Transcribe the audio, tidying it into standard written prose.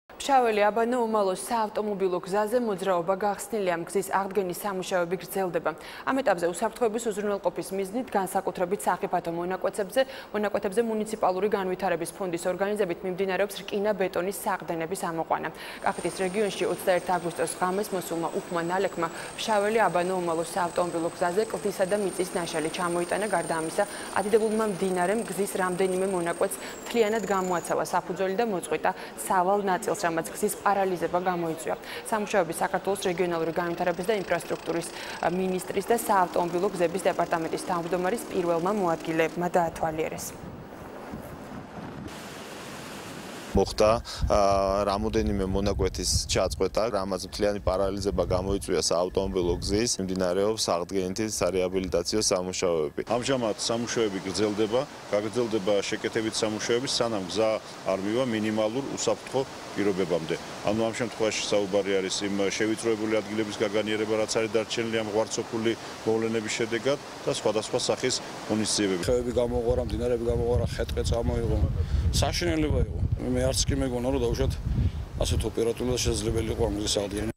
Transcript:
ფშაველი აბანო-უმალოს საავტომობილო გზაზე მოძრაობა გახსნილია, მგზის აღდგენის სამუშაოები გრძელდება. ამ ეტაპზე უსაფრთხოების უზრუნველყოფის მიზნით განსაკუთრებით სახიფათო მონაკვეთებზე მუნიციპალური განვითარების ფონდის ორგანიზებით მიმდინარეობს რკინა-ბეტონის საყრდენების ამოყვანა. კახეთის რეგიონში 21 აგვისტოს ღამეს მოსულმა უხმა ნალექმა ფშაველი აბანო-უმალოს საავტომობილო გზაზე კლდისა და მიწის ნაშალი ჩამოიტანა. გარდა ამისა, ადიდებულმა მდინარემ გზის რამდენიმე მონაკვეთს მთლიანად გამოაცალა საფუძველი და მოწყვიტა სავალ ნაწილს, რამაც გზის პარალიზება გამოიწვია. სამუშაოები საქართველოს რეგიონალური განვითარების და ინფრასტრუქტურის მინისტრის და საავტომობილო გზების დეპარტამენტის თავმჯდომარის პირველმა მოადგილებმა დაათვალიერეს. მოხდა რამოდენიმე მონაკვეთის ჩაწყვეტა, რამაც მთლიანი პარალიზება გამოიწვია საავტომობილო გზის, მიმდინარეობს აღდგენითი სარეაბილიტაციო სამუშაოები. ამჟამად სამუშაოები გრძელდება, გაგრძელდება შეკეთებით სამუშაოები, სანამ გზა არ მივა მინიმალურ უსაფრთხო პირობებამდე. ანუ ამ შემთხვევაში საუბარი არის იმ შევიწროებული ადგილების გაგანიერება, რაც არის დარჩენილი ამ ღვარცოფული მოვლენების შედეგად და სხვადასხვა სახის ღონისძიებები. ხევები გამოღვარა, მდინარეები გამოღვარა, ხე-ტყე წამოიღო. საშინელება იყო. მე არც კი მეგონა რომ დავუშვათ ასეთ ოპერატულად შესაძლებელი იყო ამ გზის აღდგენა.